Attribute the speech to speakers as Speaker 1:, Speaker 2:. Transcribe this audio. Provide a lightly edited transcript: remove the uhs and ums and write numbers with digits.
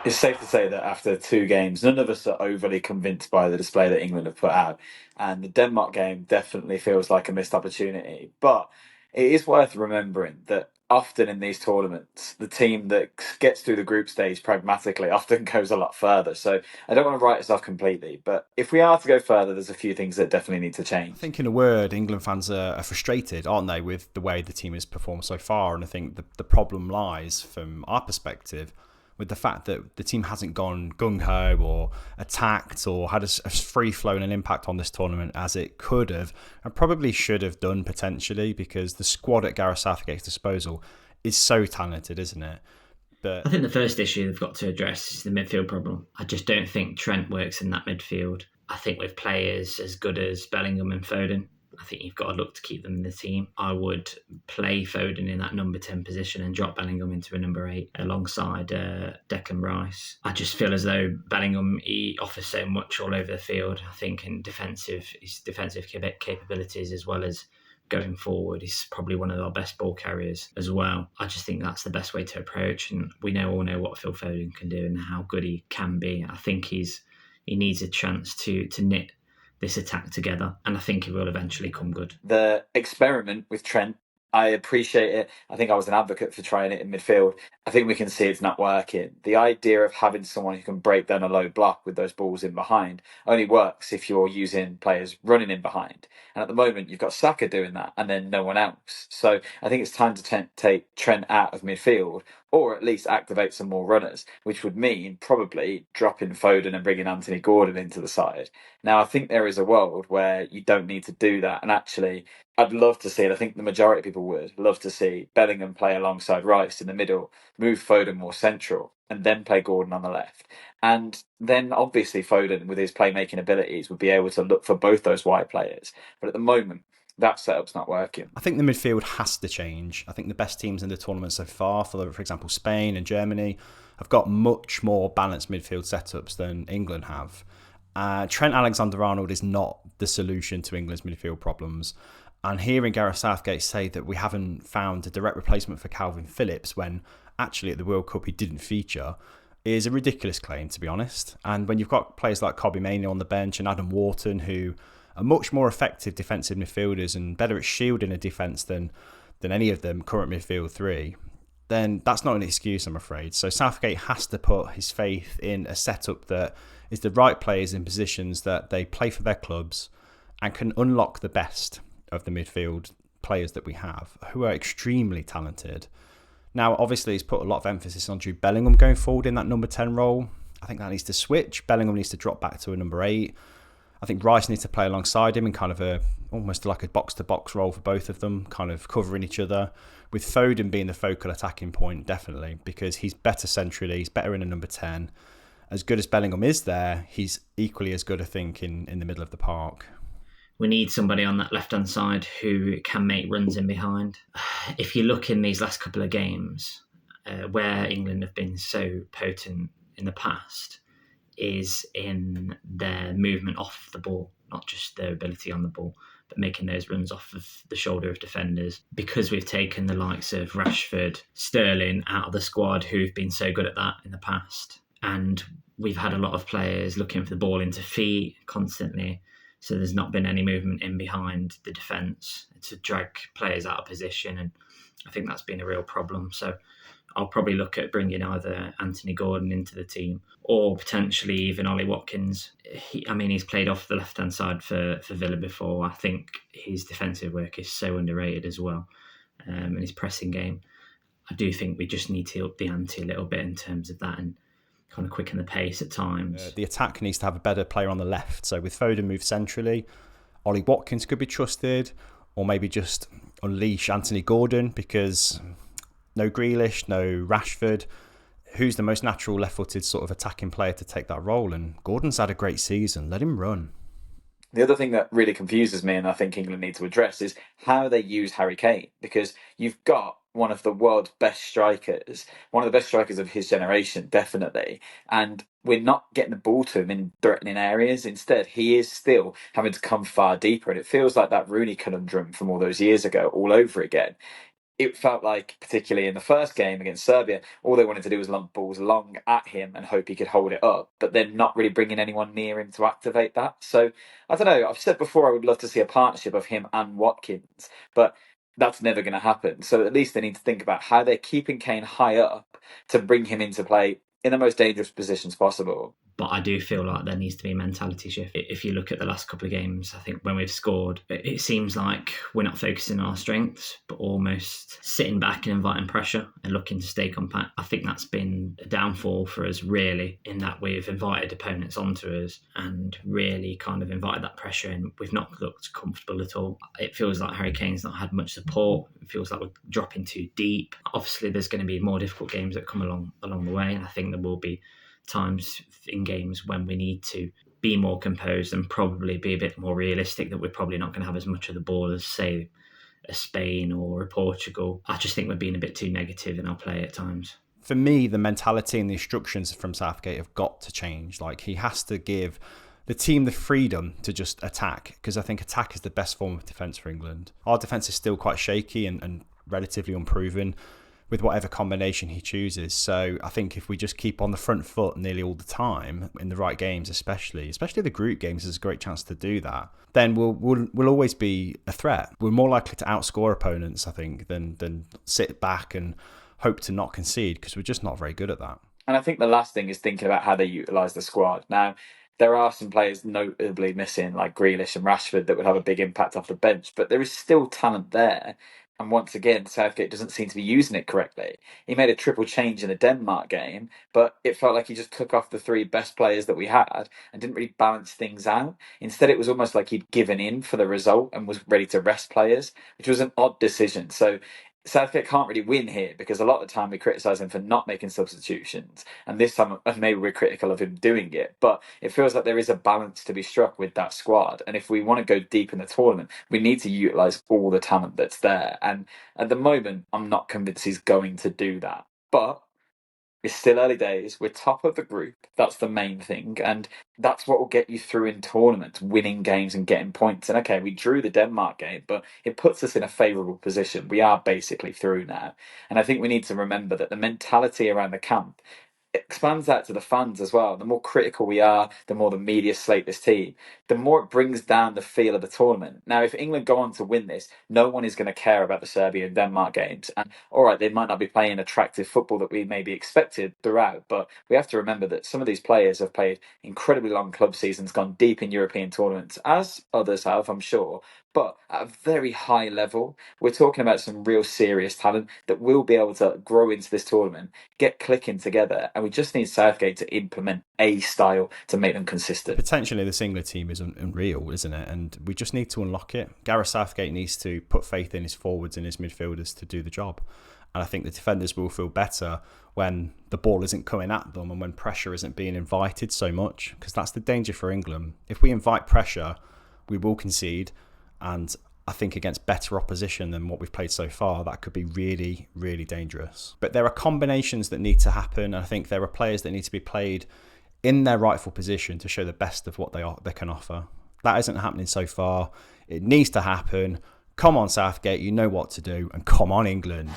Speaker 1: It's safe to say that after two games, none of us are overly convinced by the display that England have put out. And the Denmark game definitely feels like a missed opportunity. But it is worth remembering that often in these tournaments, the team that gets through the group stage pragmatically often goes a lot further. So I don't want to write us off completely. But if we are to go further, there's a few things that definitely need to
Speaker 2: I
Speaker 1: change.
Speaker 2: think, in a word, England fans are frustrated, aren't they, with the way the team has performed so far? And I think the problem lies, from our perspective, with the fact that the team hasn't gone gung ho or attacked or had as free flowing an impact on this tournament as it could have and probably should have done potentially, because the squad at Gareth Southgate's disposal is so talented, isn't it?
Speaker 3: I
Speaker 2: But
Speaker 3: think the first issue they've got to address is the midfield problem. I just don't think Trent works in that midfield. I think with players as good as Bellingham and Foden, I think you've got to look to keep them in the team. I would play Foden in that number 10 position and drop Bellingham into a number 8 alongside Declan Rice. I just feel as though Bellingham, he offers so much all over the field. I think in his defensive capabilities, as well as going forward, he's probably one of our best ball carriers as well. I just think that's the best way to approach, and we all know what Phil Foden can do and how good he can be. I think he needs a chance to knit this attack together, and I think it will eventually come good.
Speaker 1: The experiment with Trent, I appreciate it. I think I was an advocate for trying it in midfield. I think we can see it's not working. The idea of having someone who can break down a low block with those balls in behind only works if you're using players running in behind. And at the moment, you've got Saka doing that and then no one else. So I think it's time to take Trent out of midfield, or at least activate some more runners, which would mean probably dropping Foden and bringing Anthony Gordon into the side. Now, I think there is a world where you don't need to do that. And actually, I'd love to see it. I think the majority of people would love to see Bellingham play alongside Rice in the middle, move Foden more central, and then play Gordon on the left. And then obviously Foden, with his playmaking abilities, would be able to look for both those wide players. But at the moment, that setup's not working.
Speaker 2: I think the midfield has to change. I think the best teams in the tournament so far, for example, Spain and Germany, have got much more balanced midfield setups than England have. Trent Alexander-Arnold is not the solution to England's midfield problems. And hearing Gareth Southgate say that we haven't found a direct replacement for Calvin Phillips, when actually at the World Cup he didn't feature, is a ridiculous claim, to be honest. And when you've got players like Kobbie Mainoo on the bench and Adam Wharton, who are much more effective defensive midfielders and better at shielding a defence than any of them current midfield three, then that's not an excuse, I'm afraid. So Southgate has to put his faith in a setup that is the right players in positions that they play for their clubs and can unlock the best of the midfield players that we have, who are extremely talented. Now, obviously, he's put a lot of emphasis on Jude Bellingham going forward in that number 10 role. I think that needs to switch. Bellingham needs to drop back to a number 8. I think Rice needs to play alongside him in kind of almost like a box-to-box role for both of them, kind of covering each other, with Foden being the focal attacking point, definitely, because he's better centrally, he's better in a number 10. As good as Bellingham is there, he's equally as good, I think, in the middle of the park.
Speaker 3: We need somebody on that left-hand side who can make runs in behind. If you look in these last couple of games, where England have been so potent in the past is in their movement off the ball, not just their ability on the ball, but making those runs off of the shoulder of defenders. Because we've taken the likes of Rashford, Sterling out of the squad, who've been so good at that in the past, and we've had a lot of players looking for the ball into feet constantly. So there's not been any movement in behind the defence to drag players out of position. And I think that's been a real problem. So I'll probably look at bringing either Anthony Gordon into the team or potentially even Ollie Watkins. He's played off the left-hand side for Villa before. I think his defensive work is so underrated as well. And his pressing game. I do think we just need to up the ante a little bit in terms of that and kind of quicken the pace at times.
Speaker 2: The attack needs to have a better player on the left. So with Foden moved centrally, Ollie Watkins could be trusted, or maybe just unleash Anthony Gordon, because no Grealish, no Rashford. Who's the most natural left-footed sort of attacking player to take that role? And Gordon's had a great season. Let him run.
Speaker 1: The other thing that really confuses me, and I think England need to address, is how they use Harry Kane. Because you've got one of the world's best strikers, one of the best strikers of his generation, definitely. And we're not getting the ball to him in threatening areas. Instead, he is still having to come far deeper. And it feels like that Rooney conundrum from all those years ago all over again. it felt like, particularly in the first game against Serbia, all they wanted to do was lump balls long at him and hope he could hold it up, but then not really bringing anyone near him to activate that. So, I don't know. I've said before I would love to see a partnership of him and Watkins, but that's never going to happen. So, at least they need to think about how they're keeping Kane high up to bring him into play in the most dangerous positions possible.
Speaker 3: But I do feel like there needs to be a mentality shift. If you look at the last couple of games, I think when we've scored, it seems like we're not focusing on our strengths, but almost sitting back and inviting pressure and looking to stay compact. I think that's been a downfall for us, really, in that we've invited opponents onto us and really kind of invited that pressure, and we've not looked comfortable at all. It feels like Harry Kane's not had much support. It feels like we're dropping too deep. Obviously, there's going to be more difficult games that come along the way, and I think there will be times in games when we need to be more composed and probably be a bit more realistic, that we're probably not going to have as much of the ball as, say, a Spain or a Portugal. I just think we're being a bit too negative in our play at times.
Speaker 2: For me, the mentality and the instructions from Southgate have got to change. Like, he has to give the team the freedom to just attack, because I think attack is the best form of defence for England. Our defence is still quite shaky and relatively unproven with whatever combination he chooses. So I think if we just keep on the front foot nearly all the time, in the right games especially the group games, there's a great chance to do that, then we'll always be a threat. We're more likely to outscore opponents, I think, than sit back and hope to not concede, because we're just not very good at that.
Speaker 1: And I think the last thing is thinking about how they utilise the squad. Now, there are some players notably missing, like Grealish and Rashford, that would have a big impact off the bench, but there is still talent there. And once again, Southgate doesn't seem to be using it correctly. He made a triple change in the Denmark game, but it felt like he just took off the three best players that we had and didn't really balance things out. Instead, it was almost like he'd given in for the result and was ready to rest players, which was an odd decision. So Southgate can't really win here, because a lot of the time we criticise him for not making substitutions, and this time maybe we're critical of him doing it, but it feels like there is a balance to be struck with that squad, and if we want to go deep in the tournament, we need to utilise all the talent that's there, and at the moment I'm not convinced he's going to do that. But it's still early days. We're top of the group. That's the main thing. And that's what will get you through in tournaments, winning games and getting points. And okay, we drew the Denmark game, but it puts us in a favourable position. We are basically through now. And I think we need to remember that the mentality around the camp expands that to the fans as well. The more critical we are, the more the media slate this team, the more it brings down the feel of the tournament. Now, if England go on to win this, no one is going to care about the Serbia and Denmark games. And all right, they might not be playing attractive football that we maybe expected throughout, but we have to remember that some of these players have played incredibly long club seasons, gone deep in European tournaments, as others have, I'm sure, but at a very high level. We're talking about some real serious talent that will be able to grow into this tournament, get clicking together, and we just need Southgate to implement a style to make them consistent.
Speaker 2: Potentially this England team is unreal, isn't it? And we just need to unlock it. Gareth Southgate needs to put faith in his forwards and his midfielders to do the job. And I think the defenders will feel better when the ball isn't coming at them and when pressure isn't being invited so much, because that's the danger for England. If we invite pressure, we will concede. And I think against better opposition than what we've played so far, that could be really, really dangerous. But there are combinations that need to happen. And I think there are players that need to be played in their rightful position to show the best of what they can offer. That isn't happening so far. It needs to happen. Come on, Southgate, you know what to do. And come on, England.